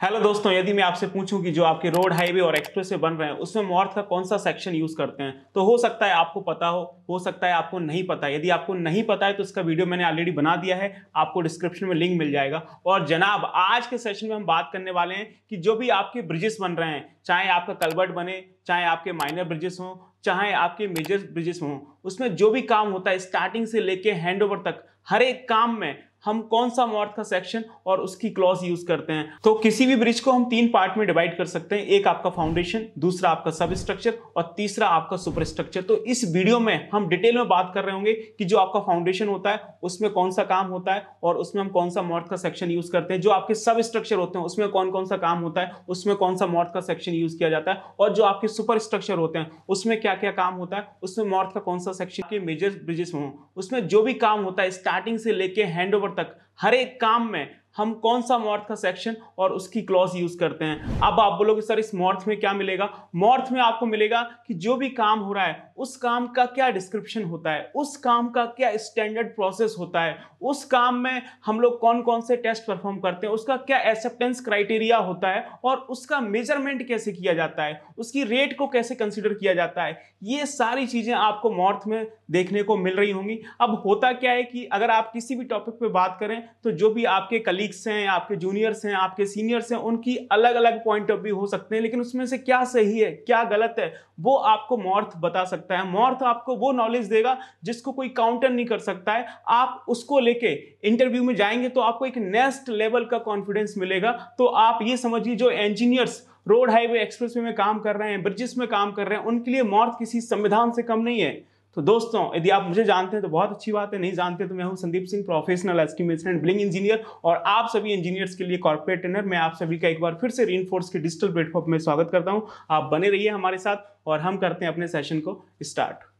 Hello दोस्तों, यदि मैं आपसे पूछूं कि जो आपके रोड, हाईवे और एक्सप्रेसवे बन रहे हैं उसमें मॉर्थ का कौन सा सेक्शन यूज करते हैं, तो हो सकता है आपको पता हो सकता है आपको नहीं पता। यदि आपको नहीं पता है तो इसका वीडियो मैंने ऑलरेडी बना दिया है, आपको डिस्क्रिप्शन में लिंक मिल जाएगा। और जनाब, आज के सेशन में हम बात करने वाले हैं कि जो भी आपके ब्रिजेस बन रहे हैं, चाहे आपका कलवर्ट बने, चाहे आपके माइनर ब्रिजेस हों, चाहे आपके मेजर ब्रिजेस हों, उसमें जो भी काम होता है स्टार्टिंग से लेके हैंड ओवर तक, हर एक काम में हम कौन सा मॉर्थ का सेक्शन और उसकी क्लॉज यूज करते हैं। तो किसी भी ब्रिज को हम तीन पार्ट में डिवाइड कर सकते हैं, एक आपका फाउंडेशन, दूसरा आपका सब स्ट्रक्चर और तीसरा आपका सुपर स्ट्रक्चर। तो इस वीडियो में हम डिटेल में बात कर रहे होंगे कि जो आपका फाउंडेशन होता है उसमें कौन सा काम होता है और उसमें हम कौन सा मॉर्थ का सेक्शन यूज करते हैं। जो आपके सब स्ट्रक्चर होते हैं उसमें कौन कौन सा काम होता है, उसमें कौन सा मॉर्थ का सेक्शन यूज किया जाता है, और जो आपके सुपर स्ट्रक्चर होते हैं उसमें क्या क्या काम होता है, उसमें मॉर्थ का कौन सा सेक्शन के मेजर ब्रिजेस हों, उसमें जो भी काम होता है स्टार्टिंग से लेके हैंड ओवर तक, हर एक काम में हम कौन सा मॉर्थ का सेक्शन और उसकी क्लॉज यूज करते हैं। अब आप बोलोगे सर इस मॉर्थ में क्या मिलेगा? मॉर्थ में आपको मिलेगा कि जो भी काम हो रहा है उस काम का क्या डिस्क्रिप्शन होता है, उस काम का क्या स्टैंडर्ड प्रोसेस होता है, उस काम में हम लोग कौन कौन से टेस्ट परफॉर्म करते हैं, उसका क्या एक्सेप्टेंस क्राइटेरिया होता है और उसका मेजरमेंट कैसे किया जाता है, उसकी रेट को कैसे कंसीडर किया जाता है। ये सारी चीजें आपको मॉर्थ में देखने को मिल रही होंगी। अब होता क्या है कि अगर आप किसी भी टॉपिक पे बात करें तो जो भी आपके कलीग्स हैं, आपके जूनियर्स हैं, आपके सीनियर्स हैं, उनकी अलग अलग पॉइंट ऑफ व्यू हो सकते हैं, लेकिन उसमें से क्या सही है क्या गलत है वो आपको मॉर्थ बता सकता है। मॉर्थ आपको वो नॉलेज देगा जिसको कोई काउंटर नहीं कर सकता है। आप उसको लेके इंटरव्यू में जाएंगे तो आपको एक नेक्स्ट लेवल का कॉन्फिडेंस मिलेगा। तो आप ये समझिए, जो इंजीनियर्स रोड, हाईवे, एक्सप्रेसवे में काम कर रहे हैं, ब्रिजेस में काम कर रहे हैं, उनके लिए मॉर्थ किसी संविधान से कम नहीं है। तो दोस्तों, यदि आप मुझे जानते हैं तो बहुत अच्छी बात है, नहीं जानते तो मैं हूं Sandeep Singh, professional estimation and billing engineer, और आप सभी इंजीनियर्स के लिए कॉर्पोरेट ट्रेनर। मैं आप सभी का एक बार फिर से रीइंफोर्स के डिजिटल प्लेटफॉर्म में स्वागत करता हूं। आप बने रहिए हमारे साथ और हम करते हैं अपने सेशन को स्टार्ट।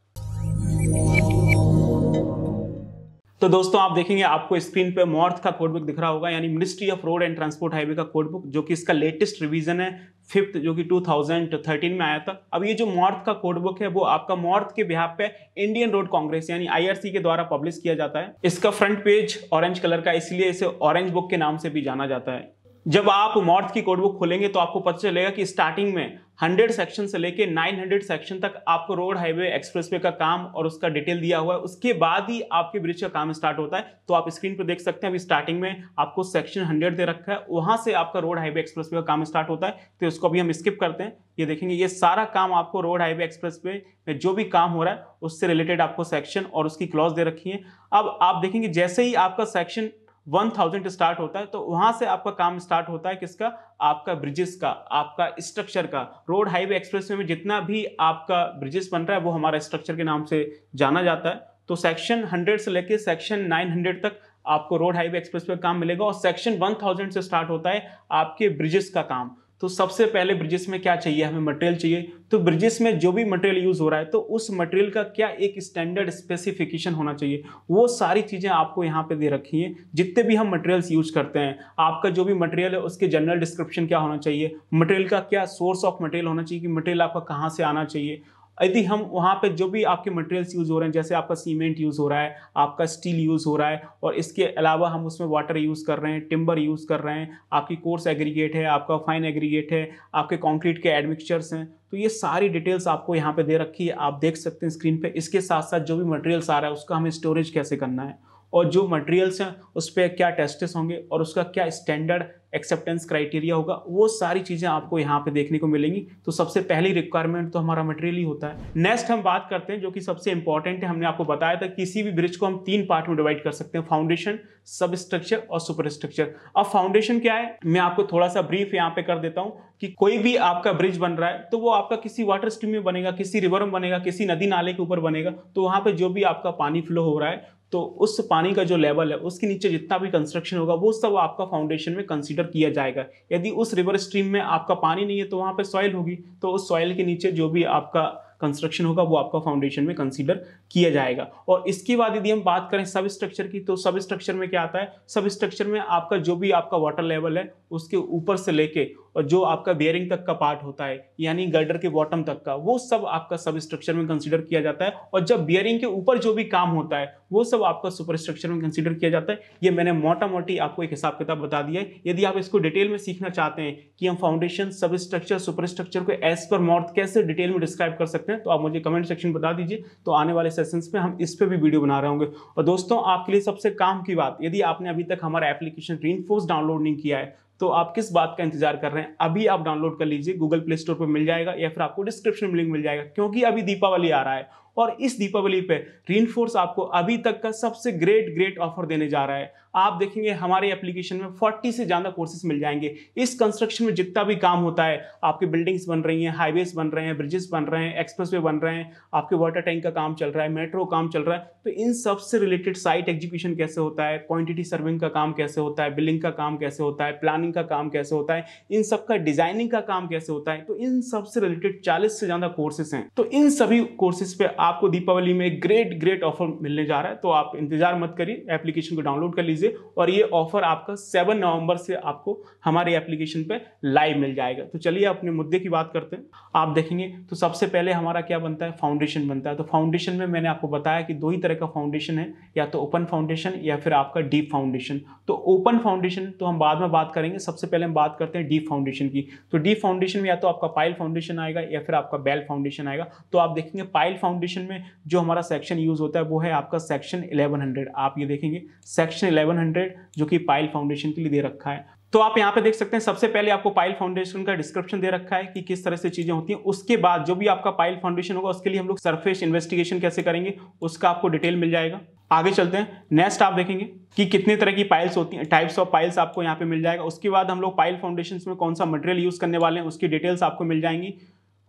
तो दोस्तों, आप देखेंगे आपको स्क्रीन पे मॉर्थ का कोडबुक दिख रहा होगा, यानी ministry of road and transport highway का कोडबुक, जो कि इसका लेटेस्ट रिवीजन है, 5th, जो कि 2013 में आया था। अब ये जो मॉर्थ का कोडबुक है वो आपका मॉर्थ के बिहाफ पे इंडियन रोड कांग्रेस यानी IRC के द्वारा पब्लिश किया जाता है। इसका फ्रंट पेज ऑरेंज कलर का, इसलिए इसे ऑरेंज बुक के नाम से भी जाना जाता है। जब आप मॉर्थ की कोडबुक खोलेंगे तो आपको पता चलेगा कि स्टार्टिंग में 100 सेक्शन से लेके 900 सेक्शन तक आपको रोड, हाईवे, एक्सप्रेसवे का काम और उसका डिटेल दिया हुआ है। उसके बाद ही आपके ब्रिज का काम स्टार्ट होता है। तो आप स्क्रीन पर देख सकते हैं, अभी स्टार्टिंग में आपको सेक्शन 100 दे रखा है, वहां से आपका रोड, हाईवे, एक्सप्रेसवे का काम स्टार्ट होता है। तो इसको अभी हम स्किप करते हैं। ये देखेंगे, ये सारा काम आपको रोड, हाईवे, एक्सप्रेसवे में जो भी काम हो रहा है उससे रिलेटेड आपको सेक्शन और उसकी क्लॉज दे रखी है। अब आप देखेंगे जैसे ही आपका सेक्शन 1000 स्टार्ट होता है तो वहां से आपका काम स्टार्ट होता है किसका? आपका ब्रिजेस का, आपका स्ट्रक्चर का। रोड, हाईवे, एक्सप्रेसवे में जितना भी आपका ब्रिजेस बन रहा है वो हमारा स्ट्रक्चर के नाम से जाना जाता है। तो सेक्शन 100 से लेके सेक्शन 900 तक आपको रोड, हाईवे, एक्सप्रेसवे का काम मिलेगा, और सेक्शन 1000 से स्टार्ट होता है आपके ब्रिजेस का काम। तो सबसे पहले ब्रिजेस में क्या चाहिए? हमें मटेरियल चाहिए। तो ब्रिजेस में जो भी मटेरियल यूज हो रहा है तो उस मटेरियल का क्या एक स्टैंडर्ड स्पेसिफिकेशन होना चाहिए, वो सारी चीजें आपको यहाँ पे दे रखी हैं। जितने भी हम मटेरियल्स यूज करते हैं, आपका जो भी मटेरियल है उसके जनरल डिस्क्रिप्शन क्या होना चाहिए, मटेरियल का क्या सोर्स ऑफ मटेरियल होना चाहिए कि मटेरियल आपका कहाँ से आना चाहिए। यदि हम वहाँ पे जो भी आपके मटेरियल्स यूज हो रहे हैं, जैसे आपका सीमेंट यूज हो रहा है, आपका स्टील यूज हो रहा है, और इसके अलावा हम उसमें वाटर यूज कर रहे हैं, टिम्बर यूज कर रहे हैं, आपकी कोर्स एग्रीगेट है, आपका फाइन एग्रीगेट है, आपके कंक्रीट के एडमिक्सचर्स हैं, तो ये सारी डिटेल्स आपको यहाँ पे दे रखी है, आप देख सकते हैं स्क्रीन पे। इसके साथ साथ जो भी मटेरियल्स आ रहा है उसका हमें स्टोरेज कैसे करना है, और जो मटेरियल्स हैं उस पर क्या टेस्टेस होंगे और उसका क्या स्टैंडर्ड एक्सेप्टेंस क्राइटेरिया होगा, वो सारी चीजें आपको यहाँ पे देखने को मिलेंगी। तो सबसे पहली रिक्वायरमेंट तो हमारा मटेरियल ही होता है। नेक्स्ट हम बात करते हैं जो कि सबसे इंपॉर्टेंट है। हमने आपको बताया था किसी भी ब्रिज को हम तीन पार्ट में डिवाइड कर सकते हैं, फाउंडेशन, सब स्ट्रक्चर और सुपर स्ट्रक्चर। अब फाउंडेशन क्या है मैं आपको थोड़ा सा ब्रीफ यहाँ पे कर देता हूँ कि कोई भी आपका ब्रिज बन रहा है तो वो आपका किसी वाटर स्ट्रीम में बनेगा, किसी रिवर में बनेगा, किसी नदी नाले के ऊपर बनेगा। तो वहां पे जो भी आपका पानी फ्लो हो रहा है तो उस पानी का जो लेवल है उसके नीचे जितना भी कंस्ट्रक्शन होगा वो सब आपका फाउंडेशन में कंसीडर किया जाएगा। यदि उस रिवर स्ट्रीम में आपका पानी नहीं है तो वहां पे सॉइल होगी, तो उस सॉइल के नीचे जो भी आपका कंस्ट्रक्शन होगा वो आपका फाउंडेशन में कंसीडर किया जाएगा। और इसके बाद यदि हम बात करें सब स्ट्रक्चर की, तो सब स्ट्रक्चर में क्या आता है? सब स्ट्रक्चर में आपका जो भी आपका वाटर लेवल है उसके ऊपर से लेके और जो आपका बेयरिंग तक का पार्ट होता है यानी गर्डर के बॉटम तक का, वो सब आपका सब स्ट्रक्चर में कंसीडर किया जाता है। और जब बियरिंग के ऊपर जो भी काम होता है वो सब आपका सुपर स्ट्रक्चर में कंसीडर किया जाता है। ये मैंने मोटा मोटी आपको एक हिसाब किताब बता दिया है। यदि आप इसको डिटेल में सीखना चाहते हैं कि हम फाउंडेशन, सब स्ट्रक्चर, सुपर स्ट्रक्चर को एज पर मॉर्थ कैसे डिटेल में डिस्क्राइब कर सकते हैं, तो आप मुझे कमेंट सेक्शन में बता दीजिए। तो आने वाले सेशंस में हम इस पे भी वीडियो बना रहे होंगे। और दोस्तों आपके लिए सबसे काम की बात, यदि आपने अभी तक हमारा एप्लीकेशन रीइंफोर्स डाउनलोड नहीं किया है तो आप किस बात का इंतजार कर रहे हैं, अभी आप डाउनलोड कर लीजिए। गूगल प्ले स्टोर पर मिल जाएगा या फिर आपको डिस्क्रिप्शन में लिंक मिल जाएगा, क्योंकि अभी दीपावली आ रहा है और इस दीपावली पे रीइंफोर्स आपको अभी तक का सबसे ग्रेट ऑफर देने जा रहा है। आप देखेंगे हमारे एप्लीकेशन में 40 से ज्यादा कोर्सेज मिल जाएंगे। इस कंस्ट्रक्शन में जितना भी काम होता है, आपकी बिल्डिंग्स बन रही हैं, हाईवेज बन रहे हैं, ब्रिजेस बन रहे हैं, एक्सप्रेसवे बन रहे हैं, आपके वाटर टैंक का काम चल रहा है, मेट्रो काम चल रहा है, तो इन सब से रिलेटेड साइट एग्जीक्यूशन कैसे होता है, क्वांटिटी सर्विंग का काम कैसे होता है, बिलिंग का काम कैसे होता है, प्लानिंग का काम कैसे होता है, इन सब का डिजाइनिंग का काम कैसे होता है, तो इन सब से रिलेटेड 40 से ज्यादा कोर्सेज हैं। तो इन सभी कोर्सेज पे आपको दीपावली में ग्रेट ऑफर मिलने जा रहा है। तो आप इंतजार मत करिए, एप्लीकेशन को डाउनलोड कर लीजिए और ये ऑफर आपका 7 नवंबर से आपको हमारे एप्लीकेशन पे लाइव मिल जाएगा। तो चलिए अपने मुद्दे की बात करते हैं। आप देखेंगे तो सबसे पहले हमारा क्या बनता है, फाउंडेशन बनता है। तो फाउंडेशन में मैंने आपको बताया कि दो ही तरह का फाउंडेशन है, या तो ओपन फाउंडेशन या फिर आपका डीप फाउंडेशन। तो ओपन फाउंडेशन तो हम बाद में बात करेंगे, सबसे पहले हम बात करते हैं डीप फाउंडेशन की। तो डीप फाउंडेशन में या तो आपका पाइल फाउंडेशन आएगा या फिर आपका बेल फाउंडेशन आएगा। तो आप देखेंगे पाइल फाउंडेशन में जो हमारा सेक्शन यूज होता है वो है आपका सेक्शन 1100। आप ये देखेंगे सेक्शन 1100 जो कि पाइल फाउंडेशन के लिए दे रखा है। तो आप यहां पे देख सकते हैं सबसे पहले आपको पाइल फाउंडेशन का डिस्क्रिप्शन दे रखा है कि किस तरह से चीजें होती हैं। उसके बाद जो भी आपका पाइल फाउंडेशन होगा उसके लिए हम लोग सरफेस इन्वेस्टिगेशन कैसे करेंगे उसका आपको डिटेल मिल जाएगा। आगे चलते हैं, नेक्स्ट आप देखेंगे कि कितने तरह की पाइल्स होती हैं, टाइप्स ऑफ पाइल्स आपको यहाँ पे मिल जाएगा। उसके बाद हम लोग पाइल फाउंडेशन में कौन सा मटेरियल यूज करने वाले हैं उसकी डिटेल्स आपको मिल जाएंगी।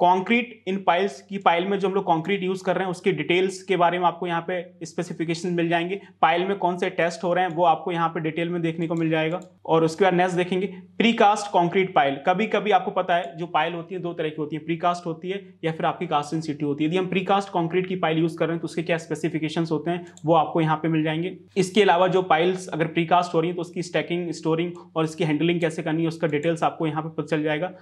कंक्रीट इन पाइल्स की पाइल में जो हम लोग कंक्रीट यूज कर रहे हैं उसकी डिटेल्स के बारे में आपको यहाँ पे स्पेसिफिकेशन मिल जाएंगे। पाइल में कौन से टेस्ट हो रहे हैं वो आपको यहाँ पे डिटेल में देखने को मिल जाएगा। और उसके बाद नेक्स्ट देखेंगे प्रीकास्ट कंक्रीट पाइल। कभी कभी आपको पता है जो पाइल होती है दो तरह की होती है, प्रीकास्ट होती है या फिर आपकी कास्ट इन सिटी होती है। यदि हम प्रीकास्ट कंक्रीट की पाइल यूज कर रहे हैं तो उसके क्या स्पेसिफिकेशंस होते हैं वो आपको यहाँ पे मिल जाएंगे। इसके अलावा जो पाइल्स अगर प्रीकास्ट हो रही है तो उसकी स्टैकिंग, स्टोरिंग और इसकी हैंडलिंग कैसे करनी है उसका डिटेल्स आपको यहाँ पे पता चल जाएगा।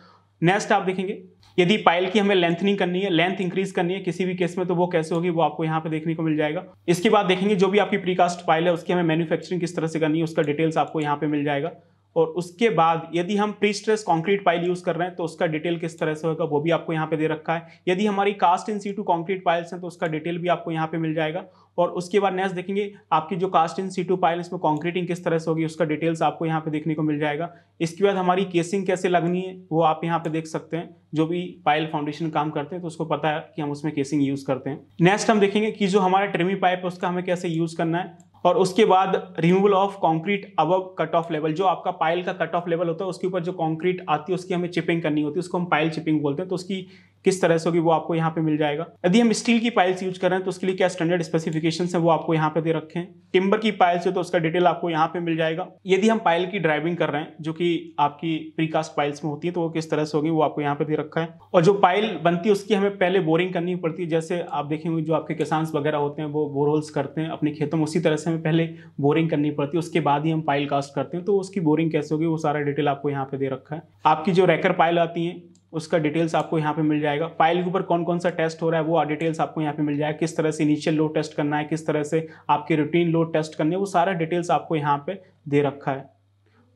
नेक्स्ट आप देखेंगे यदि पाइल की हमें लेंथनिंग करनी है, लेंथ इंक्रीज करनी है किसी भी केस में तो वो कैसे होगी वो आपको यहाँ पे देखने को मिल जाएगा। इसके बाद देखेंगे जो भी आपकी प्रीकास्ट पाइल है उसकी हमें मैन्युफैक्चरिंग किस तरह से करनी है उसका डिटेल्स आपको यहाँ पे मिल जाएगा। और उसके बाद यदि हम pre stress concrete pile use कर रहे हैं तो उसका डिटेल किस तरह से होगा वो भी आपको यहाँ पे दे रखा है। यदि हमारी cast in situ concrete piles हैं तो उसका डिटेल भी आपको यहाँ पे मिल जाएगा। और उसके बाद नेक्स्ट देखेंगे आपकी जो कास्ट इन सीटू पाइल इसमें कंक्रीटिंग किस तरह से होगी उसका डिटेल्स आपको यहाँ पे देखने को मिल जाएगा। इसके बाद हमारी केसिंग कैसे लगनी है वो आप यहाँ पे देख सकते हैं। जो भी पाइल फाउंडेशन काम करते हैं तो उसको पता है कि हम उसमें केसिंग यूज करते हैं। नेक्स्ट हम देखेंगे कि जो हमारा ट्रिमी पाइप है उसका हमें कैसे यूज करना है। और उसके बाद removal of concrete above cut off level, जो आपका पाइल का कट ऑफ लेवल होता है उसके ऊपर जो कंक्रीट आती है उसकी हमें चिपिंग करनी होती है, उसको हम पाइल चिपिंग बोलते हैं। तो उसकी किस तरह से होगी वो आपको यहाँ पे मिल जाएगा। यदि हम स्टील की पाइल्स यूज कर रहे हैं तो उसके लिए क्या स्टैंडर्ड स्पेसिफिकेशंस है वो आपको यहाँ पे दे रखे हैं। टिम्बर की पाइल्स है तो उसका डिटेल आपको यहाँ पे मिल जाएगा। यदि हम पाइल की ड्राइविंग कर रहे हैं जो कि आपकी प्रीकास्ट पाइल्स में होती है तो वो किस तरह से होगी वो आपको यहाँ पे दे रखा है। और जो पाइल बनती है उसकी हमें पहले बोरिंग करनी पड़ती है। जैसे आप देखेंगे जो आपके किसान वगैरह होते हैं वो बोरहोल्स करते हैं अपने खेतों में, उसी तरह से हमें पहले बोरिंग करनी पड़ती है उसके बाद ही हम पाइल कास्ट करते हैं। तो उसकी बोरिंग कैसे होगी वो सारा डिटेल आपको यहाँ पे दे रखा है। आपकी जो रैकर पाइल आती है उसका डिटेल्स आपको यहाँ पे मिल जाएगा। पाइल के ऊपर कौन कौन सा टेस्ट हो रहा है वो डिटेल्स आपको यहाँ पे मिल जाएगा। किस तरह से इनिशियल लोड टेस्ट करना है, किस तरह से आपके रूटीन लोड टेस्ट करने, वो सारा डिटेल्स आपको यहाँ पे दे रखा है।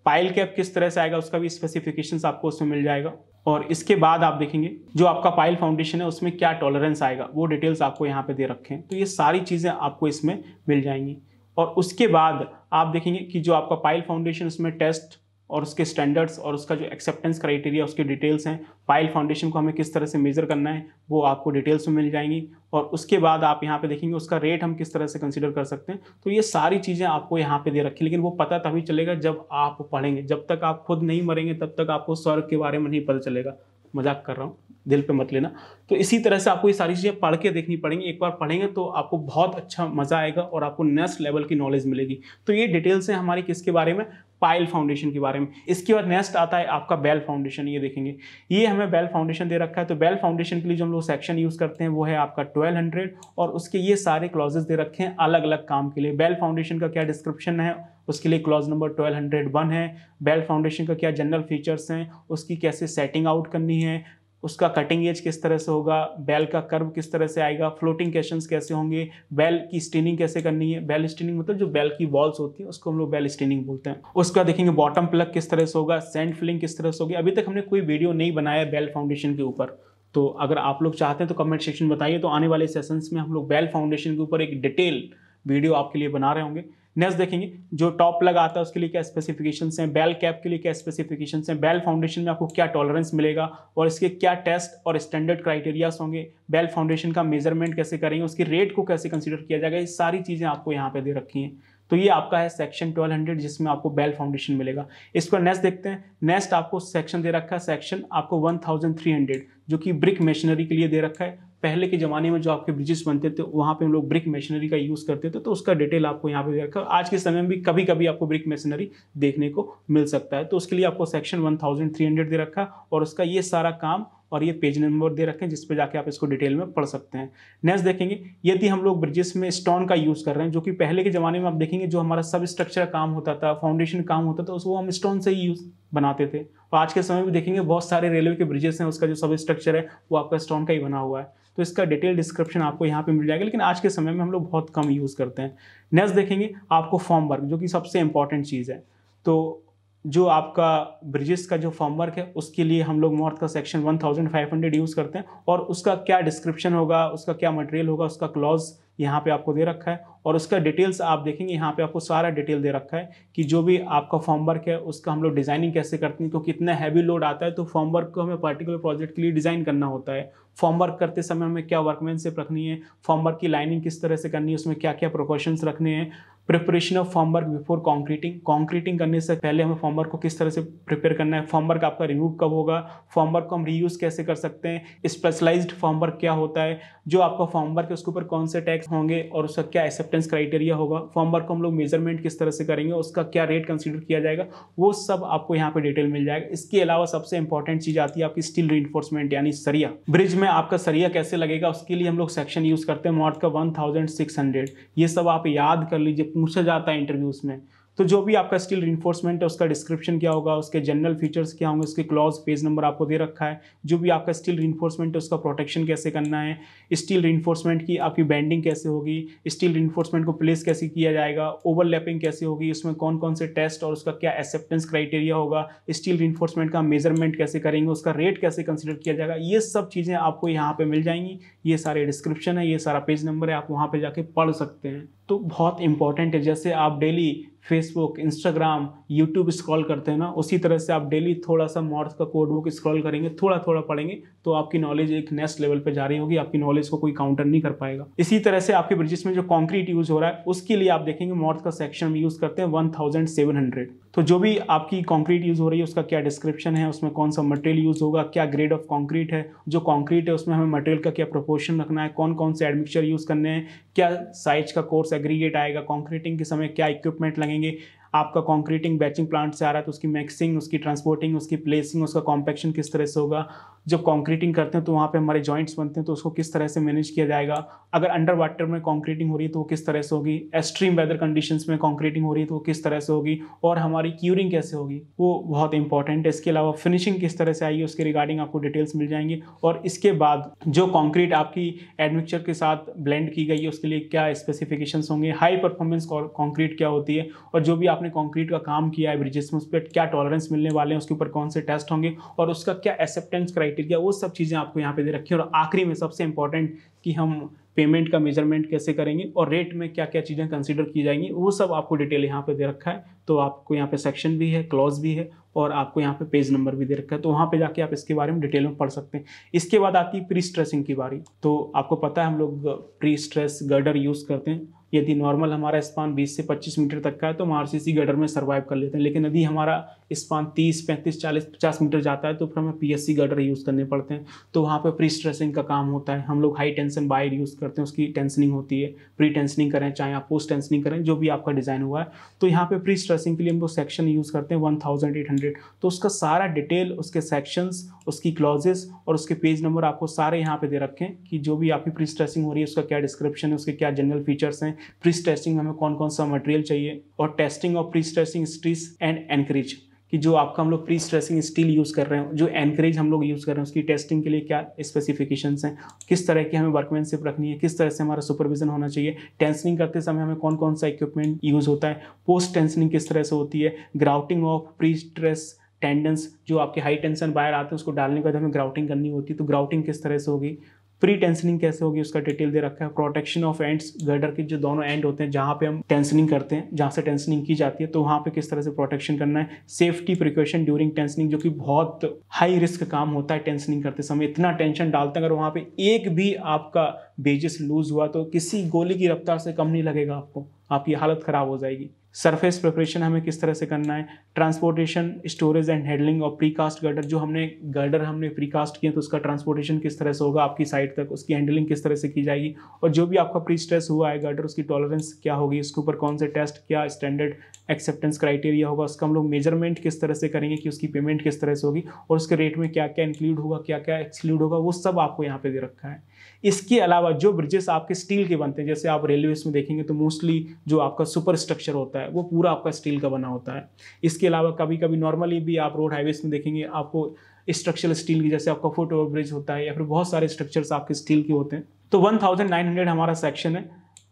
पाइल कैप किस तरह से आएगा उसका भी स्पेसिफिकेशंस आपको उसमें मिल जाएगा। और इसके बाद आप देखेंगे जो आपका पाइल फाउंडेशन है उसमें क्या टॉलरेंस आएगा वो डिटेल्स आपको यहाँ पे दे रखे हैं। तो ये सारी चीज़ें आपको इसमें मिल जाएंगी। और उसके बाद आप देखेंगे कि जो आपका पाइल फाउंडेशन उसमें टेस्ट और उसके स्टैंडर्ड्स और उसका जो एक्सेप्टेंस क्राइटेरिया उसके डिटेल्स हैं, पाइल फाउंडेशन को हमें किस तरह से मेजर करना है वो आपको डिटेल्स में मिल जाएंगी। और उसके बाद आप यहाँ पे देखेंगे उसका रेट हम किस तरह से कंसीडर कर सकते हैं। तो ये सारी चीज़ें आपको यहाँ पे दे रखी, लेकिन वो पता तभी चलेगा जब आप पढ़ेंगे। जब तक आप खुद नहीं मरेंगे तब तक आपको स्वर्ग के बारे में नहीं पता चलेगा। मजाक कर रहा हूँ, दिल पे मत लेना। तो इसी तरह से आपको ये सारी चीज़ें पढ़ के देखनी पड़ेंगी। एक बार पढ़ेंगे तो आपको बहुत अच्छा मजा आएगा और आपको नेक्स्ट लेवल की नॉलेज मिलेगी। तो ये डिटेल्स हैं हमारी किसके बारे में, पाइल फाउंडेशन के बारे में। इसके बाद नेक्स्ट आता है आपका बेल फाउंडेशन। ये देखेंगे ये हमें बेल फाउंडेशन दे रखा है। तो बेल फाउंडेशन के लिए जो हम लोग सेक्शन यूज करते हैं वो है आपका 1200 और उसके ये सारे क्लॉजेस दे रखे हैं अलग अलग काम के लिए। बेल फाउंडेशन का क्या डिस्क्रिप्शन है उसके लिए क्लॉज नंबर 1201 है। बेल फाउंडेशन का क्या जनरल फीचर्स हैं, उसकी कैसे सेटिंग आउट करनी है, उसका कटिंग एज किस तरह से होगा, बेल का कर्व किस तरह से आएगा, फ्लोटिंग क्वेश्चंस कैसे होंगे, बेल की स्टीनिंग कैसे करनी है। बेल स्टीनिंग मतलब जो बेल की वॉल्स होती है उसको हम लोग बेल स्टीनिंग बोलते हैं। उसका देखेंगे बॉटम प्लग किस तरह से होगा, सैंड फिलिंग किस तरह से होगी। अभी तक हमने कोई वीडियो नहीं बनाया बेल फाउंडेशन के ऊपर, तो अगर आप लोग चाहते हैं तो कमेंट सेक्शन बताइए, तो आने वाले सेशंस में हम लोग बेल फाउंडेशन के ऊपर एक डिटेल वीडियो आपके लिए बना रहे होंगे। नेक्स्ट देखेंगे जो टॉप प्लग आता है उसके लिए क्या स्पेसिफिकेशंस हैं, बेल कैप के लिए क्या स्पेसिफिकेशंस हैं, बेल फाउंडेशन में आपको क्या टॉलरेंस मिलेगा और इसके क्या टेस्ट और स्टैंडर्ड क्राइटेरियाज होंगे, बेल फाउंडेशन का मेजरमेंट कैसे करेंगे, उसकी रेट को कैसे कंसीडर किया जाएगा, ये सारी चीज़ें आपको यहाँ पे दे रखी हैं। तो ये आपका है सेक्शन 1200 जिसमें आपको बेल फाउंडेशन मिलेगा। इस पर नेक्स्ट देखते हैं। नेक्स्ट आपको सेक्शन दे रखा है, सेक्शन आपको 1300 जो कि ब्रिक मशीनरी के लिए दे रखा है। पहले के ज़माने में जो आपके ब्रिजेस बनते थे वहाँ पे हम लोग ब्रिक मशीनरी का यूज़ करते थे, तो उसका डिटेल आपको यहाँ पे दे रखा है। आज के समय में भी कभी कभी आपको ब्रिक मशीनरी देखने को मिल सकता है, तो उसके लिए आपको सेक्शन 1300 दे रखा है और उसका ये सारा काम और ये पेज नंबर दे रखे हैं जिस पे जाके आप इसको डिटेल में पढ़ सकते हैं। नेक्स्ट देखेंगे यदि हम लोग ब्रिजेस में स्टोन का यूज़ कर रहे हैं, जो कि पहले के ज़माने में आप देखेंगे जो हमारा सब स्ट्रक्चर काम होता था, फाउंडेशन काम होता था, उसको हम स्टोन से ही यूज़ बनाते थे। और आज के समय में देखेंगे बहुत सारे रेलवे के ब्रिजेस हैं, उसका जो सब स्ट्रक्चर है वो आपका स्टोन का ही बना हुआ है, तो इसका डिटेल डिस्क्रिप्शन आपको यहाँ पे मिल जाएगा, लेकिन आज के समय में हम लोग बहुत कम यूज़ करते हैं। नेक्स्ट देखेंगे आपको फॉर्म वर्क, जो कि सबसे इंपॉर्टेंट चीज़ है। तो जो आपका ब्रिजेस का जो फॉर्मवर्क है उसके लिए हम लोग मॉर्थ का सेक्शन 1500 यूज़ करते हैं, और उसका क्या डिस्क्रिप्शन होगा, उसका क्या मटेरियल होगा, उसका क्लॉज यहाँ पे आपको दे रखा है, और उसका डिटेल्स आप देखेंगे यहाँ पे आपको सारा डिटेल दे रखा है कि जो भी आपका फॉर्मवर्क है उसका हम लोग डिज़ाइनिंग कैसे करते हैं, क्योंकि इतना हैवी लोड आता है तो फॉर्मवर्क को हमें पर्टिकुलर प्रोजेक्ट के लिए डिज़ाइन करना होता है। फॉर्मवर्क करते समय हमें क्या वर्कमैनशिप रखनी है, फॉर्मवर्क की लाइनिंग किस तरह से करनी है, उसमें क्या क्या प्रिकॉशंस रखने हैं, preparation of formwork before concreting, concreting करने से पहले हमें फॉर्मवर्क को किस तरह से प्रिपेयर करना है, फॉर्मवर्क आपका रिमूव कब होगा, फॉर्मवर्क को हम रीयूज कैसे कर सकते हैं, स्पेशलाइज्ड फॉर्मवर्क क्या होता है, जो आपका फॉर्मवर्क है उसके ऊपर कौन से टैक्स होंगे और उसका क्या एक्सेप्टेंस क्राइटेरिया होगा, फॉर्मवर्क को हम लोग मेजरमेंट किस तरह से करेंगे, उसका क्या रेट कंसीडर किया जाएगा, वो सब आपको यहाँ पे डिटेल मिल जाएगा। इसके अलावा सबसे इंपॉर्टेंट चीज आती है आपकी स्टील रीइंफोर्समेंट यानी सरिया। ब्रिज में आपका सरिया कैसे लगेगा उसके लिए हम लोग सेक्शन यूज करते हैं मॉर्थ का 1600। ये सब आप याद कर लीजिए, पूछा जाता है इंटरव्यूज में। तो जो भी आपका स्टील रीइंफोर्समेंट है उसका डिस्क्रिप्शन क्या होगा, उसके जनरल फीचर्स क्या होंगे, उसके क्लॉज पेज नंबर आपको दे रखा है। जो भी आपका स्टील रीइंफोर्समेंट है उसका प्रोटेक्शन कैसे करना है, स्टील रीइंफोर्समेंट की आपकी बेंडिंग कैसे होगी, स्टील रीइंफोर्समेंट को प्लेस कैसे किया जाएगा, ओवरलैपिंग कैसे होगी, उसमें कौन कौन से टेस्ट और उसका क्या एक्सेप्टेंस क्राइटेरिया होगा, स्टील रीइंफोर्समेंट का मेजरमेंट कैसे करेंगे, उसका रेट कैसे कंसिडर किया जाएगा, ये सब चीज़ें आपको यहाँ पे मिल जाएंगी। ये सारे डिस्क्रिप्शन है, ये सारा पेज नंबर है, आप वहाँ पे जाके पढ़ सकते हैं। तो बहुत इंपॉर्टेंट है, जैसे आप daily Facebook, Instagram, YouTube scroll करते हैं ना, उसी तरह से आप डेली थोड़ा सा मॉर्थ का कोड बुक स्क्रॉल करेंगे, थोड़ा थोड़ा पढ़ेंगे, तो आपकी नॉलेज एक नेक्स्ट लेवल पे जा रही होगी, आपकी नॉलेज को कोई काउंटर नहीं कर पाएगा। इसी तरह से आपके ब्रिजेस में जो कंक्रीट यूज हो रहा है उसके लिए आप देखेंगे मॉर्थ का सेक्शन में यूज करते हैं 1700। तो जो भी आपकी कंक्रीट यूज हो रही है उसका क्या डिस्क्रिप्शन है, उसमें कौन सा मटेरियल यूज होगा, क्या ग्रेड ऑफ कंक्रीट है, जो कंक्रीट है उसमें हमें मटेरियल का क्या प्रोपोर्शन रखना है, कौन कौन से एडमिक्सचर यूज करने हैं, क्या साइज का कोर्स एग्रीगेट आएगा, कंक्रीटिंग के समय क्या इक्विपमेंट लगेंगे, आपका कंक्रीटिंग बैचिंग प्लांट से आ रहा है तो उसकी मिक्सिंग, उसकी ट्रांसपोर्टिंग, उसकी प्लेसिंग, उसका कॉम्पैक्शन किस तरह से होगा, जब कंक्रीटिंग करते हैं तो वहाँ पे हमारे जॉइंट्स बनते हैं तो उसको किस तरह से मैनेज किया जाएगा, अगर अंडर वाटर में कंक्रीटिंग हो रही है तो वो किस तरह से होगी, एक्सट्रीम वेदर कंडीशंस में कंक्रीटिंग हो रही है तो वो किस तरह से होगी, और हमारी क्यूरिंग कैसे होगी, वो बहुत इंपॉर्टेंट है। इसके अलावा फिनिशिंग किस तरह से आएगी उसके रिगार्डिंग आपको डिटेल्स मिल जाएंगी, और इसके बाद जो कंक्रीट आपकी एडमिक्सचर के साथ ब्लेंड की गई है उसके लिए क्या स्पेसिफिकेशंस होंगे, हाई परफॉर्मेंस कंक्रीट क्या होती है, और जो भी आपने कंक्रीट का काम किया है ब्रिजेस में उस पर क्या टॉलरेंस मिलने वाले हैं, उसके ऊपर कौन से टेस्ट होंगे और उसका क्या एक्सेप्टेंस क्राइटेरिया, वो सब चीज़ें आपको यहाँ पे दे रखी है। और आखिरी में सबसे इंपॉर्टेंट कि हम पेमेंट का मेजरमेंट कैसे करेंगे और रेट में क्या क्या चीज़ें कंसीडर की जाएंगी, वो सब आपको डिटेल यहाँ पे दे रखा है। तो आपको यहाँ पे सेक्शन भी है, क्लॉज भी है, और आपको यहाँ पे पेज नंबर भी दे रखा है, तो वहाँ पे जाके आप इसके बारे में डिटेल में पढ़ सकते हैं। इसके बाद आती है प्री स्ट्रेसिंग की बारी। तो आपको पता है हम लोग प्री स्ट्रेस गर्डर यूज़ करते हैं। यदि नॉर्मल हमारा स्पान 20 से 25 मीटर तक का है तो हम आरसीसी गर्डर में सर्वाइव कर लेते हैं, लेकिन यदि हमारा स्पान 30, 35, 40, 50 मीटर जाता है तो फिर हमें पीएससी गर्डर यूज़ करने पड़ते हैं। तो वहाँ पे प्री स्ट्रेसिंग का काम होता है। हम लोग हाई टेंशन वायर यूज़ करते हैं, उसकी टेंशनिंग होती है, प्री टेंशनिंग करें चाहे आप पोस्ट टेंशनिंग करें, जो भी आपका डिज़ाइन हुआ है। तो यहाँ पे प्री स्ट्रेसिंग के लिए हम लोग सेक्शन यूज़ करते हैं 1800। तो उसका सारा डिटेल, उसके सेक्शंस, उसकी क्लॉजेस और उसके पेज नंबर आपको सारे यहाँ पे दे रखे हैं कि जो भी आपकी प्री स्ट्रेसिंग हो रही है उसका क्या डिस्क्रिप्शन है, उसके क्या जनरल फीचर्स हैं, प्री स्ट्रेसिंग में हमें कौन कौन सा मटेरियल चाहिए, और testing of pre stressing steels and anchorage कि जो आपका हम लोग प्री स्ट्रेसिंग स्टील यूज़ कर रहे हैं, जो एनकरेज हम लोग यूज़ कर रहे हैं, उसकी टेस्टिंग के लिए क्या स्पेसिफिकेशंस हैं, किस तरह की हमें वर्कमैनशिप रखनी है, किस तरह से हमारा सुपरविजन होना चाहिए, टेंशनिंग करते समय हमें कौन कौन सा इक्विपमेंट यूज़ होता है, पोस्ट टेंशनिंग किस तरह से होती है, grouting of pre stress tendons, जो आपके हाई टेंशन वायर आते हैं उसको डालने के बाद हमें ग्राउटिंग करनी होती है, तो ग्राउटिंग किस तरह से होगी, प्री टेंशनिंग कैसे होगी उसका डिटेल दे रखा है, प्रोटेक्शन ऑफ एंड्स, गर्डर के जो दोनों एंड होते हैं जहाँ पे हम टेंशनिंग करते हैं, जहाँ से टेंशनिंग की जाती है, तो वहाँ पे किस तरह से प्रोटेक्शन करना है, सेफ्टी प्रिकॉशन ड्यूरिंग टेंशनिंग, जो कि बहुत हाई रिस्क काम होता है टेंशनिंग करते समय, इतना टेंशन डालते हैं, अगर वहाँ पे एक भी आपका बेजिस लूज हुआ तो किसी गोली की रफ्तार से कम नहीं लगेगा आपको, आपकी हालत खराब हो जाएगी। सरफेस प्रिपरेशन हमें किस तरह से करना है, ट्रांसपोर्टेशन, स्टोरेज एंड हैंडलिंग और प्रीकास्ट गर्डर, जो गर्डर हमने प्रीकास्ट किए तो उसका ट्रांसपोर्टेशन किस तरह से होगा आपकी साइट तक, उसकी हैंडलिंग किस तरह से की जाएगी, और जो भी आपका प्री स्ट्रेस हुआ है गर्डर उसकी टॉलरेंस क्या होगी, इसके ऊपर कौन से टेस्ट, क्या स्टैंडर्ड एक्सेप्टेंस क्राइटेरिया होगा, उसका हम लोग मेजरमेंट किस तरह से करेंगे कि उसकी पेमेंट किस तरह से होगी, और उसके रेट में क्या क्या इंक्लूड होगा, क्या क्या एक्सक्लूड होगा, वो सब आपको यहाँ पे दे रखा है। इसके अलावा जो ब्रिजेस आपके स्टील के बनते हैं, जैसे आप रेलवेज में देखेंगे तो मोस्टली जो आपका सुपर स्ट्रक्चर होता है वो पूरा आपका स्टील का बना होता है। इसके अलावा कभी कभी नॉर्मली भी आप रोड हाईवेज में देखेंगे आपको स्ट्रक्चरल स्टील की, जैसे आपका फुट ओवर ब्रिज होता है या फिर बहुत सारे स्ट्रक्चर्स आपके स्टील के होते हैं। तो 1900 हमारा सेक्शन है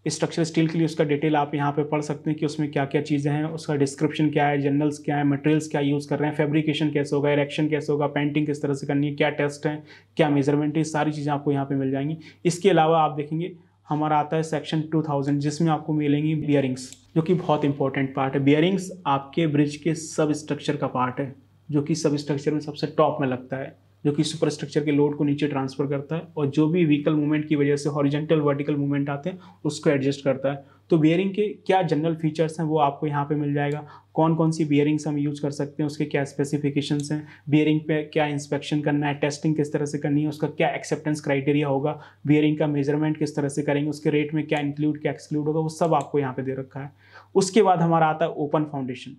स्ट्रक्चरल स्टील के लिए, उसका डिटेल आप यहाँ पे पढ़ सकते हैं कि उसमें क्या क्या चीज़ें हैं, उसका डिस्क्रिप्शन क्या है, जनरल्स क्या है, मटेरियल्स क्या यूज़ कर रहे हैं, फैब्रिकेशन कैसे होगा, इरेक्शन कैसे होगा, पेंटिंग किस तरह से करनी है, क्या टेस्ट है, क्या मेजरमेंट है, सारी चीज़ें आपको यहाँ पे मिल जाएंगी। इसके अलावा आप देखेंगे हमारा आता है सेक्शन 2000 जिसमें आपको मिलेंगी बियरिंग्स, जो कि बहुत इंपॉर्टेंट पार्ट है। बियरिंग्स आपके ब्रिज के सब स्ट्रक्चर का पार्ट है, जो कि सब स्ट्रक्चर में सबसे टॉप में लगता है, जो कि सुपर स्ट्रक्चर के लोड को नीचे ट्रांसफर करता है और जो भी व्हीकल मूवमेंट की वजह से हॉरिजॉन्टल वर्टिकल मूवमेंट आते हैं उसको एडजस्ट करता है। तो बियरिंग के क्या जनरल फीचर्स हैं वो आपको यहाँ पे मिल जाएगा, कौन कौन सी बियरिंग्स हम यूज़ कर सकते हैं, उसके क्या स्पेसिफिकेशंस हैं, बियरिंग पे क्या इंस्पेक्शन करना है, टेस्टिंग किस तरह से करनी है, उसका क्या एक्सेप्टेंस क्राइटेरिया होगा, बियरिंग का मेजरमेंट किस तरह से करेंगे, उसके रेट में क्या इंक्लूड क्या एक्सक्लूड होगा, वो सब आपको यहाँ पे दे रखा है। उसके बाद हमारा आता है ओपन फाउंडेशन।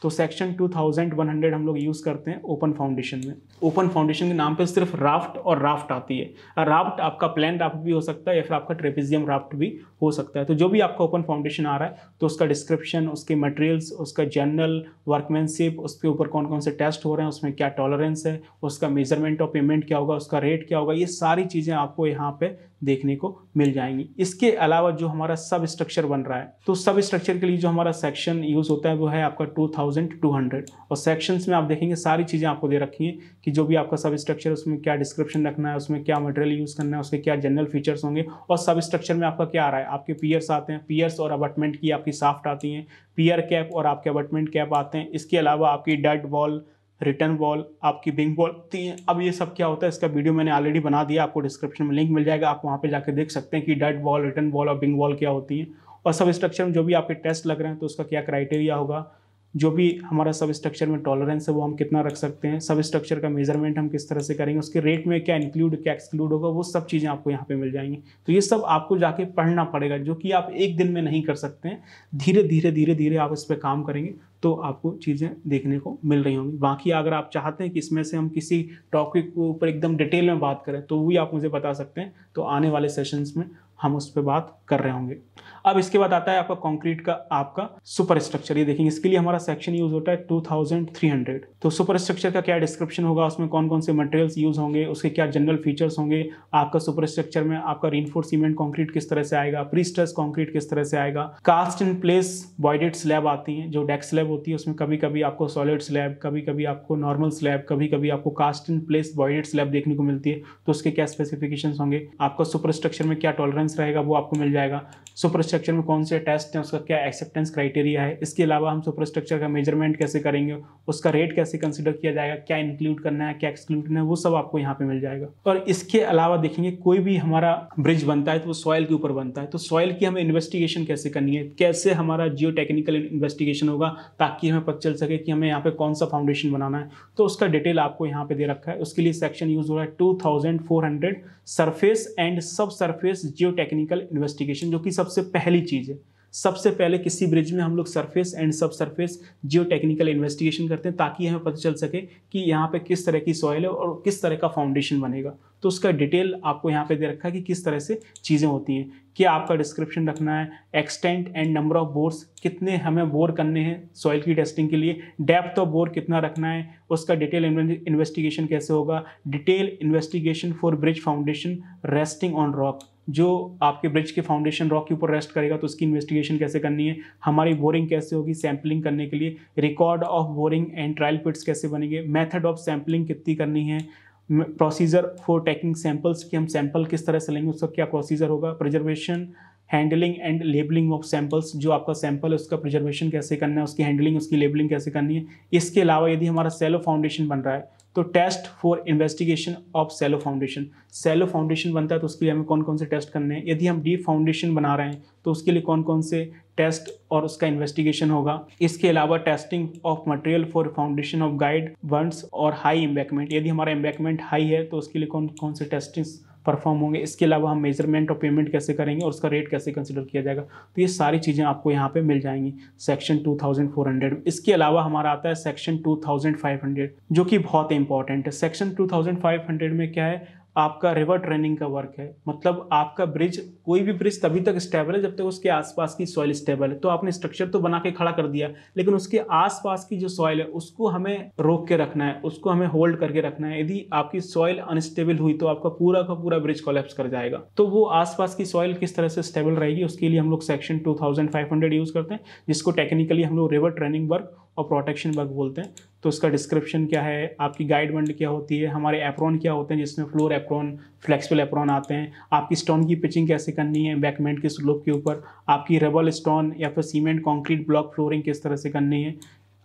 तो सेक्शन 2100 हम लोग यूज़ करते हैं ओपन फाउंडेशन में। ओपन फाउंडेशन के नाम पे सिर्फ राफ्ट और राफ्ट आती है। राफ्ट आपका प्लेन राफ्ट भी हो सकता है या फिर आपका ट्रेपेजियम राफ्ट भी हो सकता है। तो जो भी आपका ओपन फाउंडेशन आ रहा है तो उसका डिस्क्रिप्शन, उसके मटेरियल्स, उसका जनरल वर्कमैनशिप, उसके ऊपर कौन कौन से टेस्ट हो रहे हैं, उसमें क्या टॉलरेंस है, उसका मेजरमेंट और पेमेंट क्या होगा, उसका रेट क्या होगा, ये सारी चीज़ें आपको यहाँ पे देखने को मिल जाएंगी। इसके अलावा जो हमारा सब स्ट्रक्चर बन रहा है तो सब स्ट्रक्चर के लिए जो हमारा सेक्शन यूज़ होता है वो है आपका 2200 और सेक्शंस में आप देखेंगे सारी चीज़ें आपको दे रखी हैं कि जो भी आपका सब स्ट्रक्चर है उसमें क्या डिस्क्रिप्शन रखना है, उसमें क्या मटेरियल यूज़ करना है, उसके क्या जनरल फीचर्स होंगे और सब स्ट्रक्चर में आपका क्या आ रहा है। आपके पियर्स आते हैं, पियर्स और अबटमेंट की आपकी साफ्ट आती हैं, पियर कैप और आपके अबटमेंट कैप आते हैं। इसके अलावा आपकी डट वॉल, रिटर्न वॉल, आपकी बिंग वॉल होती है। अब ये सब क्या होता है इसका वीडियो मैंने ऑलरेडी बना दिया, आपको डिस्क्रिप्शन में लिंक मिल जाएगा, आप वहाँ पे जाकर देख सकते हैं कि डट वॉल, रिटर्न वॉल और बिंग वॉल क्या होती है और सब स्ट्रक्चर में जो भी आपके टेस्ट लग रहे हैं तो उसका क्या क्राइटेरिया होगा, जो भी हमारा सब स्ट्रक्चर में टॉलरेंस है वो हम कितना रख सकते हैं, सब स्ट्रक्चर का मेजरमेंट हम किस तरह से करेंगे, उसके रेट में क्या इंक्लूड क्या एक्सक्लूड होगा, वो सब चीज़ें आपको यहाँ पे मिल जाएंगी। तो ये सब आपको जाके पढ़ना पड़ेगा, जो कि आप एक दिन में नहीं कर सकते हैं। धीरे धीरे आप इस पर काम करेंगे तो आपको चीज़ें देखने को मिल रही होंगी। बाकी अगर आप चाहते हैं कि इसमें से हम किसी टॉपिक के ऊपर एकदम डिटेल में बात करें तो भी आप मुझे बता सकते हैं, तो आने वाले सेशंस में हम उस पर बात कर रहे होंगे। अब इसके बाद आता है आपका कंक्रीट का आपका सुपर स्ट्रक्चर। ये देखेंगे इसके लिए हमारा सेक्शन यूज होता है 2300। तो सुपर स्ट्रक्चर का क्या डिस्क्रिप्शन होगा, उसमें कौन कौन से मटेरियल्स यूज होंगे, उसके क्या जनरल फीचर्स होंगे, आपका सुपर स्ट्रक्चर में आपका रीइंफोर्स्ड सीमेंट कंक्रीट किस तरह से आएगा, प्री स्ट्रेस कंक्रीट किस तरह से आएगा, cast in place voided slab आती हैं जो डेक स्लैब होती है, उसमें कभी कभी आपको सॉलिड स्लैब, कभी कभी आपको नॉर्मल स्लैब, कभी कभी आपको cast in place voided slab देखने को मिलती है। तो उसके क्या स्पेसिफिकेशंस होंगे, आपका सुपर स्ट्रक्चर में क्या टॉलरेंस रहेगा वो आपको मिल जाएगा, सुपर स्ट्रक्चर में कौन से टेस्ट हैं, उसका क्या एक्सेप्टेंस क्राइटेरिया है। इसके अलावा हम सुपर स्ट्रक्चर का मेजरमेंट कैसे करेंगे, उसका रेट कैसे कंसिडर किया जाएगा, क्या इंक्लूड करना है, क्या एक्सक्लूड करना है, वो सब आपको यहाँ पे मिल जाएगा। और इसके अलावा देखेंगे कोई भी हमारा ब्रिज बनता है तो वो सॉइल के ऊपर बनता है, तो सॉइल की हमें इन्वेस्टिगेशन कैसे करनी है, कैसे हमारा जियो टेक्निकल इन्वेस्टिगेशन होगा ताकि हमें पता चल सके कि हमें यहाँ पे कौन सा फाउंडेशन बनाना है। तो उसका डिटेल आपको यहाँ पे दे रखा है। उसके लिए सेक्शन यूज हो रहा है 2400 सरफेस एंड सब सरफेस जियो टेक्निकल इन्वेस्टिगेशन, जो कि सबसे पहली चीज़ है। सबसे पहले किसी ब्रिज में हम लोग सरफेस एंड सब सरफेस जियो टेक्निकल इन्वेस्टिगेशन करते हैं ताकि हमें पता चल सके कि यहाँ पे किस तरह की सॉइल है और किस तरह का फाउंडेशन बनेगा। तो उसका डिटेल आपको यहाँ पे दे रखा है कि किस तरह से चीज़ें होती हैं, क्या आपका डिस्क्रिप्शन रखना है, extent and number of bourse, कितने हमें बोर करने हैं सॉइल की टेस्टिंग के लिए, डेप्थ ऑफ बोर कितना रखना है, उसका डिटेल इन्वेस्टिगेशन कैसे होगा, detail investigation for bridge foundation resting on rock, जो आपके ब्रिज के फाउंडेशन रॉक के ऊपर रेस्ट करेगा तो उसकी इन्वेस्टिगेशन कैसे करनी है, हमारी बोरिंग कैसे होगी सैम्पलिंग करने के लिए, record of boring and trial pits कैसे बनेंगे, मेथड ऑफ सैम्पलिंग कितनी करनी है, प्रोसीजर फॉर टेकिंग सैंपल्स कि हम सैंपल किस तरह से लेंगे उसका क्या प्रोसीजर होगा, preservation handling and labelling of samples, जो आपका सैंपल है उसका प्रिजर्वेशन कैसे करना है, उसकी हैंडलिंग उसकी लेबलिंग कैसे करनी है। इसके अलावा यदि हमारा सैलो फाउंडेशन बन रहा है तो test for investigation of shallow foundation, shallow foundation बनता है तो उसके लिए हमें कौन कौन से टेस्ट करने हैं, यदि हम डीप फाउंडेशन बना रहे हैं तो उसके लिए कौन कौन से टेस्ट और उसका इन्वेस्टिगेशन होगा। इसके अलावा testing of material for foundation of guide Burns और हाई एम्बैकमेंट, यदि हमारा एम्बैकमेंट हाई है तो उसके लिए कौन कौन से टेस्टिंग्स परफॉर्म होंगे। इसके अलावा हम मेजरमेंट और पेमेंट कैसे करेंगे और उसका रेट कैसे कंसिडर किया जाएगा। तो ये सारी चीज़ें आपको यहाँ पे मिल जाएंगी सेक्शन 2400। इसके अलावा हमारा आता है सेक्शन 2500 जो कि बहुत इंपॉर्टेंट है। सेक्शन 2500 में क्या है, आपका रिवर ट्रेनिंग का वर्क है, मतलब आपका ब्रिज, कोई भी ब्रिज तभी तक स्टेबल है जब तक उसके आसपास की सॉइल स्टेबल है। तो आपने स्ट्रक्चर तो बना के खड़ा कर दिया लेकिन उसके आसपास की जो सॉइल है उसको हमें रोक के रखना है, उसको हमें होल्ड करके रखना है। यदि आपकी सॉइल अनस्टेबल हुई तो आपका पूरा का पूरा ब्रिज कोलैप्स कर जाएगा। तो वो आसपास की सॉइल किस तरह से स्टेबल रहेगी उसके लिए हम लोग सेक्शन 2500 यूज करते हैं, जिसको टेक्निकली हम लोग रिवर ट्रेनिंग वर्क और प्रोटेक्शन वर्क बोलते हैं। तो उसका डिस्क्रिप्शन क्या है, आपकी गाइड बंड क्या होती है, हमारे एप्रॉन क्या होते हैं जिसमें फ्लोर एप्रॉन, फ्लेक्सिबल एप्रॉन आते हैं, आपकी स्टोन की पिचिंग कैसे करनी है बैकमेंट के स्लोप के ऊपर, आपकी रबल स्टोन या फिर सीमेंट कंक्रीट ब्लॉक फ्लोरिंग किस तरह से करनी है,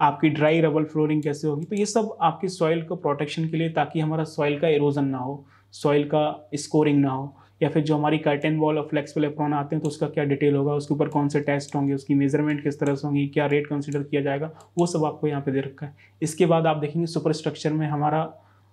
आपकी ड्राई रबल फ्लोरिंग कैसे होगी। तो ये सब आपकी सॉइल को प्रोटेक्शन के लिए, ताकि हमारा सॉइल का इरोजन ना हो, सॉइल का स्कोरिंग ना हो। या फिर जो हमारी कर्टेन वॉल और फ्लेक्सिबल एप्रॉन आते हैं तो उसका क्या डिटेल होगा, उसके ऊपर कौन से टेस्ट होंगे, उसकी मेजरमेंट किस तरह से होंगी, क्या रेट कंसीडर किया जाएगा, वो सब आपको यहाँ पे दे रखा है। इसके बाद आप देखेंगे सुपर स्ट्रक्चर में हमारा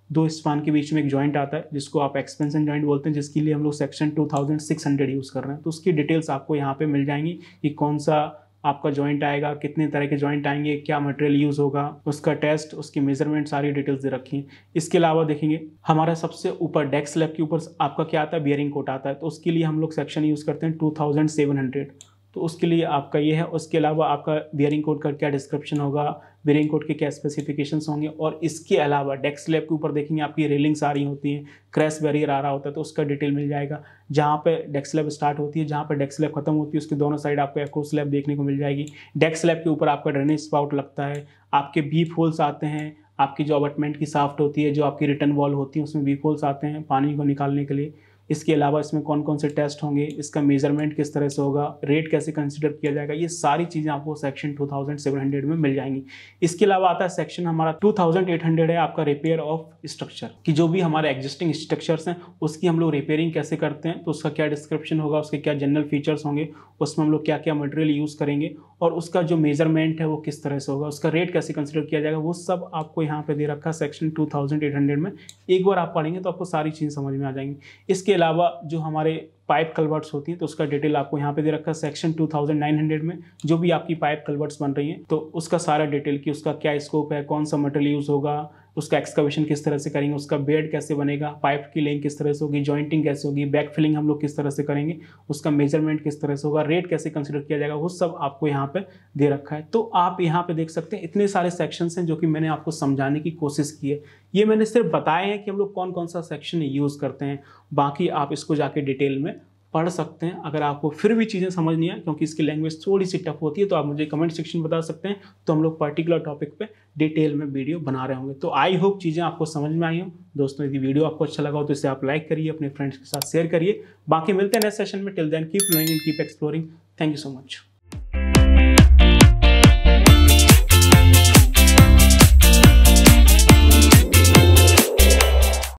दो स्पान के बीच में एक जॉइंट आता है जिसको आप एक्सपेंशन जॉइंट बोलते हैं, जिसके लिए हम लोग सेक्शन 2600 यूज़ कर रहे हैं। तो उसकी डिटेल्स आपको यहाँ पे मिल जाएंगी कि कौन सा आपका जॉइंट आएगा, कितने तरह के जॉइंट आएंगे, क्या मटेरियल यूज़ होगा, उसका टेस्ट, उसकी मेजरमेंट, सारी डिटेल्स दे रखी हैं। इसके अलावा देखेंगे हमारा सबसे ऊपर डेक स्लैब के ऊपर आपका क्या आता है, बियरिंग कोट आता है। तो उसके लिए हम लोग सेक्शन यूज़ करते हैं 2700। तो उसके लिए आपका ये है। उसके अलावा आपका बियरिंग कोड का क्या डिस्क्रिप्शन होगा, बियरिंग कोड के क्या स्पेसिफिकेशंस होंगे। और इसके अलावा डेक स्लैब के ऊपर देखेंगे आपकी रेलिंग्स आ रही होती हैं, क्रैश बैरियर आ रहा होता है, तो उसका डिटेल मिल जाएगा। जहाँ पे डेक स्लैब स्टार्ट होती है, जहाँ पे डेक स्लैब खत्म होती है, उसके दोनों साइड आपको एक्रो स्लैब देखने को मिल जाएगी। डेक स्लैब के ऊपर आपका ड्रेनेज स्पाउट लगता है, आपके बीफ होल्स आते हैं, आपकी जो अबटमेंट की साफ्ट होती है, जो आपकी रिटर्न वॉल होती है, उसमें बीफ होल्स आते हैं पानी को निकालने के लिए। इसके अलावा इसमें कौन कौन से टेस्ट होंगे, इसका मेजरमेंट किस तरह से होगा, रेट कैसे कंसीडर किया जाएगा, ये सारी चीज़ें आपको सेक्शन 2700 में मिल जाएंगी। इसके अलावा आता है सेक्शन हमारा 2800 है आपका रिपेयर ऑफ स्ट्रक्चर, कि जो भी हमारे एग्जिस्टिंग स्ट्रक्चर्स हैं उसकी हम लोग रिपेयरिंग कैसे करते हैं, तो उसका क्या डिस्क्रिप्शन होगा, उसके क्या जनरल फीचर्स होंगे, उसमें हम लोग क्या क्या मटेरियल यूज़ करेंगे और उसका जो मेजरमेंट है वो किस तरह से होगा, उसका रेट कैसे कंसीडर किया जाएगा, वो सब आपको यहाँ पे दे रखा है सेक्शन 2800 में। एक बार आप पढ़ेंगे तो आपको सारी चीज़ें समझ में आ जाएंगी। इसके अलावा जो हमारे पाइप कल्वर्ट्स होती हैं तो उसका डिटेल आपको यहाँ पे दे रखा है सेक्शन 2900 में। जो भी आपकी पाइप कल्वर्ट्स बन रही हैं तो उसका सारा डिटेल कि उसका क्या स्कोप है, कौन सा मटेरियल यूज़ होगा, उसका एक्सकवेशन किस तरह से करेंगे, उसका बेड कैसे बनेगा, पाइप की लेंथ किस तरह से होगी, जॉइंटिंग कैसे होगी, बैक फिलिंग हम लोग किस तरह से करेंगे, उसका मेजरमेंट किस तरह से होगा, रेट कैसे कंसिडर किया जाएगा, वो सब आपको यहाँ पे दे रखा है। तो आप यहाँ पे देख सकते हैं इतने सारे सेक्शंस हैं जो कि मैंने आपको समझाने की कोशिश की है। ये मैंने सिर्फ बताए हैं कि हम लोग कौन कौन सा सेक्शन यूज़ करते हैं, बाकी आप इसको जाके डिटेल में पढ़ सकते हैं। अगर आपको फिर भी चीज़ें समझ नहीं आए क्योंकि इसकी लैंग्वेज थोड़ी सी टफ होती है तो आप मुझे कमेंट सेक्शन बता सकते हैं, तो हम लोग पर्टिकुलर टॉपिक पे डिटेल में वीडियो बना रहे होंगे। तो आई होप चीज़ें आपको समझ में आई हो। दोस्तों यदि वीडियो आपको अच्छा लगा हो तो इसे आप लाइक करिए, अपने फ्रेंड्स के साथ शेयर करिए। बाकी मिलते हैं नेक्स्ट सेशन में। Till then keep learning and keep exploring. Thank you so much.